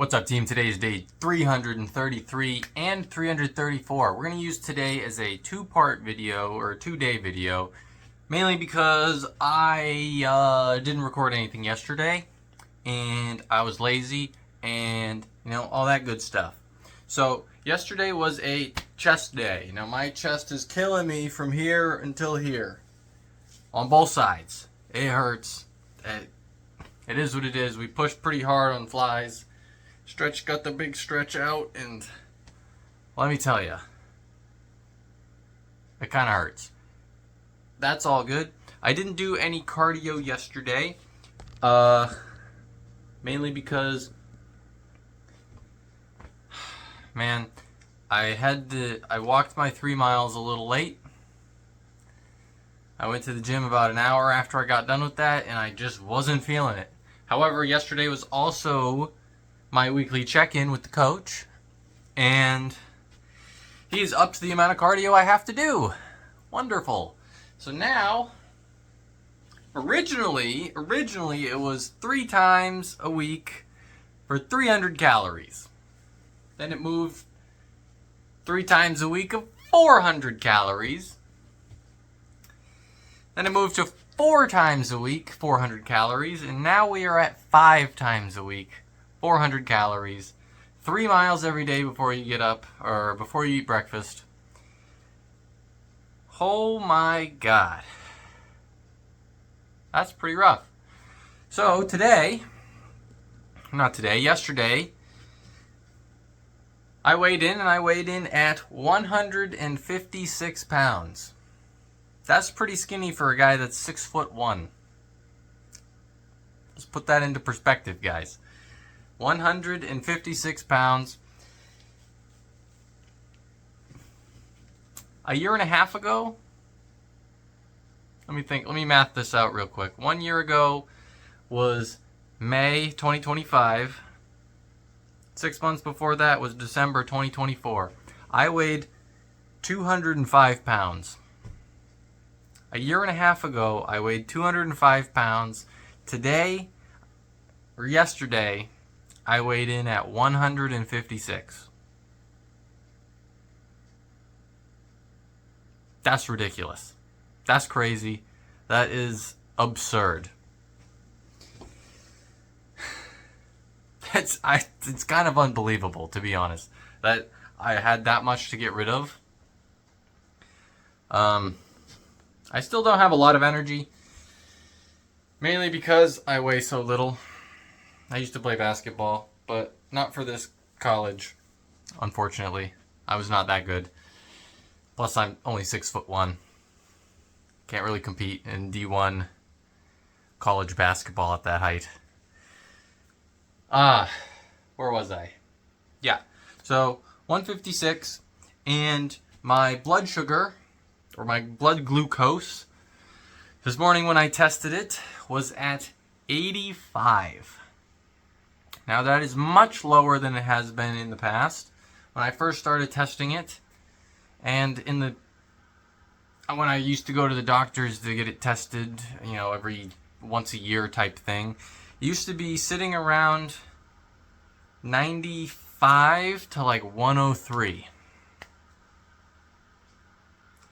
What's up, team? Today is day 333 and 334. We're going to use today as a two-part video, or a two-day video, mainly because I didn't record anything yesterday, and I was lazy, and, all that good stuff. So, yesterday was a chest day. Now, my chest is killing me from here until here. On both sides. It hurts. It is what it is. We pushed pretty hard on flies. Stretch got the big stretch out, and let me tell you, it kind of hurts. That's all good. I didn't do any cardio yesterday, mainly because, man, I walked my 3 miles a little late. I went to the gym about an hour after I got done with that, and I just wasn't feeling it. However, yesterday was also my weekly check-in with the coach, and he's up to the amount of cardio I have to do. Wonderful. So now, originally it was 3 times a week for 300 calories. Then it moved 3 times a week of 400 calories. Then it moved to 4 times a week, 400 calories, and now we are at 5 times a week, 400 calories, 3 miles every day before you get up, or before you eat breakfast. Oh my God. That's pretty rough. So yesterday, I weighed in at 156 pounds. That's pretty skinny for a guy that's 6'1". Let's put that into perspective, guys. 156 pounds. A year and a half ago, let me math this out real quick. 1 year ago was May 2025. 6 months before that was December 2024. I weighed 205 pounds. A year and a half ago, I weighed 205 pounds. Yesterday, I weighed in at 156. That's ridiculous. That's crazy. That is absurd. It's kind of unbelievable, to be honest, that I had that much to get rid of. I still don't have a lot of energy, mainly because I weigh so little. I used to play basketball, but not for this college, unfortunately. I was not that good. Plus, I'm only 6'1". Can't really compete in D1 college basketball at that height. Where was I? Yeah, so 156, and my blood sugar, or my blood glucose, this morning when I tested it, was at 85. Now that is much lower than it has been in the past. When I first started testing it, and when I used to go to the doctors to get it tested, every once a year type thing, it used to be sitting around 95 to like 103.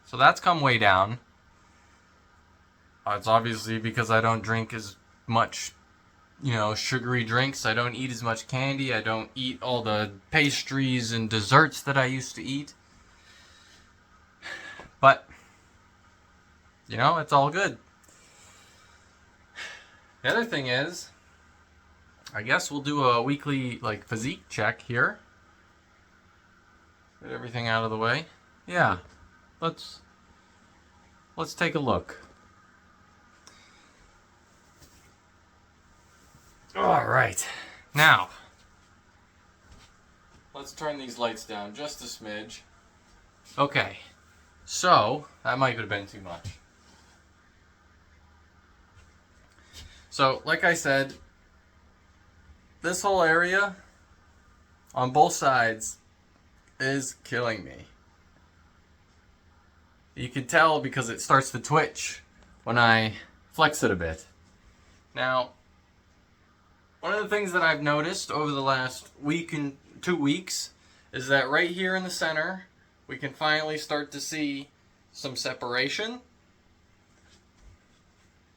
So that's come way down. It's obviously because I don't drink as much, sugary drinks. I don't eat as much candy. I don't eat all the pastries and desserts that I used to eat. But, it's all good. The other thing is, I guess we'll do a weekly, physique check here. Get everything out of the way. Yeah. Let's take a look. All right. Now, let's turn these lights down just a smidge. Okay. So, that might have been too much. So, like I said, this whole area on both sides is killing me. You can tell because it starts to twitch when I flex it a bit. Now, One of the things that I've noticed over the last week and 2 weeks is that right here in the center, we can finally start to see some separation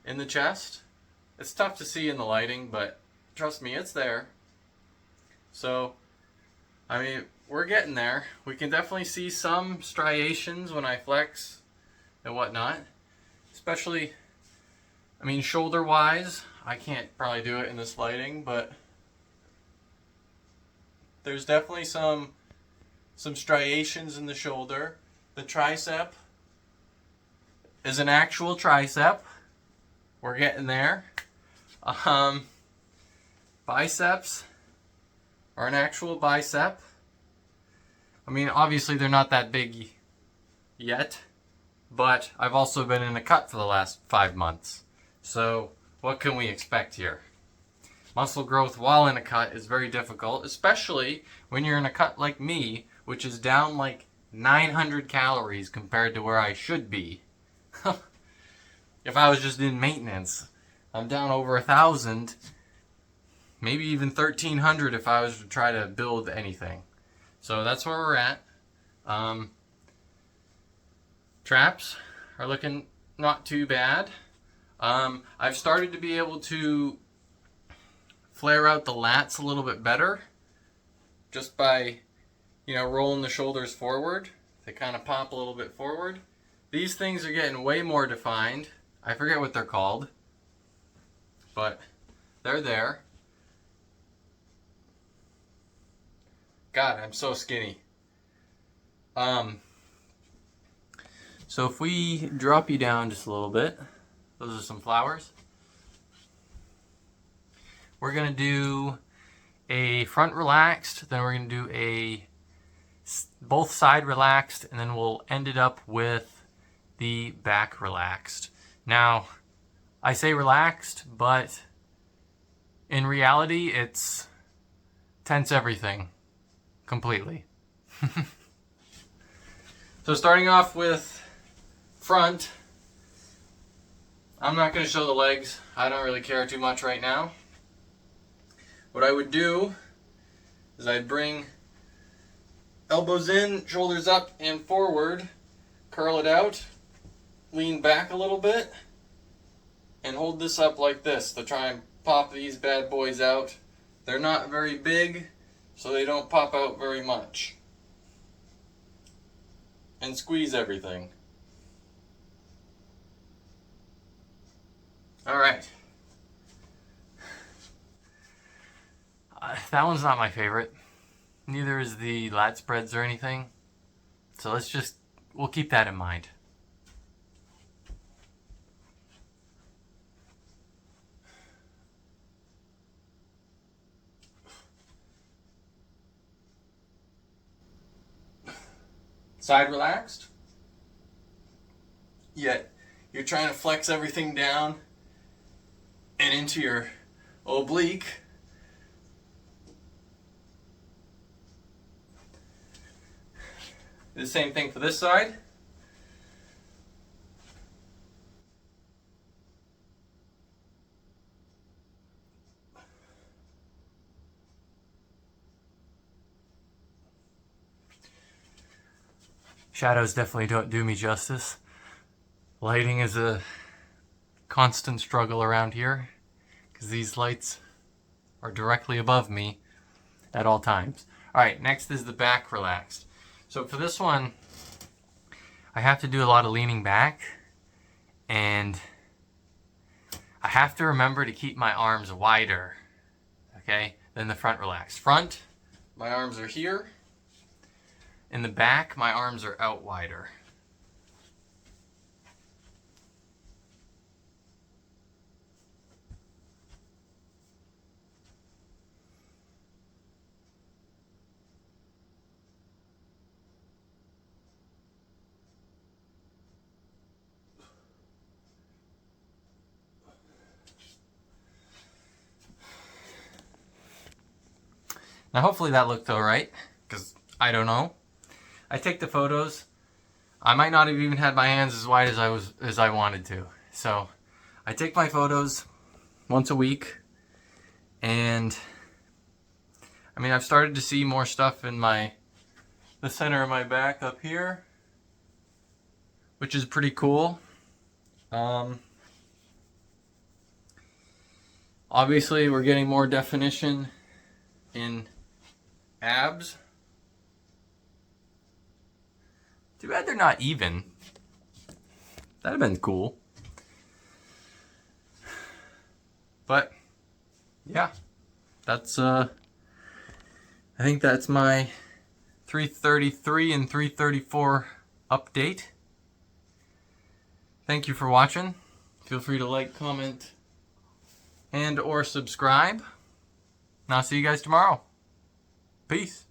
in the chest. It's tough to see in the lighting, but trust me, it's there. So, I mean, we're getting there. We can definitely see some striations when I flex and whatnot. Especially, I mean, shoulder-wise, I can't probably do it in this lighting, but there's definitely some striations in the shoulder. The tricep is an actual tricep. We're getting there. Biceps are an actual bicep. I mean, obviously they're not that big yet, but I've also been in a cut for the last 5 months. So what can we expect here? Muscle growth while in a cut is very difficult, especially when you're in a cut like me, which is down like 900 calories compared to where I should be. If I was just in maintenance, I'm down over 1,000, maybe even 1,300 if I was to try to build anything. So that's where we're at. Traps are looking not too bad. I've started to be able to flare out the lats a little bit better just by, you know, rolling the shoulders forward. They kind of pop a little bit forward. These things are getting way more defined. I forget what they're called, but they're there. God, I'm so skinny. So if we drop you down just a little bit, those are some flowers. We're gonna do a front relaxed, then we're gonna do a both side relaxed, and then we'll end it up with the back relaxed. Now, I say relaxed, but in reality, it's tense everything completely. So starting off with front, I'm not going to show the legs. I don't really care too much right now. What I would do is I'd bring elbows in, shoulders up and forward, curl it out, lean back a little bit, and hold this up like this to try and pop these bad boys out. They're not very big, so they don't pop out very much. And squeeze everything. Alright. That one's not my favorite. Neither is the lat spreads or anything. So we'll keep that in mind. Side relaxed. Yet you're trying to flex everything down and into your oblique. The same thing for this side. Shadows definitely don't do me justice. Lighting is a constant struggle around here because these lights are directly above me at all times. Alright, next is the back relaxed. So for this one, I have to do a lot of leaning back, and I have to remember to keep my arms wider, okay, than the front relaxed. Front, my arms are here. In the back, my arms are out wider. Now hopefully that looked alright, because I don't know. I take the photos. I might not have even had my hands as wide as I wanted to. So I take my photos once a week, And I mean, I've started to see more stuff in the center of my back up here, which is pretty cool. Obviously, we're getting more definition in abs. Too bad they're not even. That'd have been cool. But yeah, that's I think that's my 333 and 334 update. Thank you for watching. Feel free to like, comment, and or subscribe. And I'll see you guys tomorrow. Peace.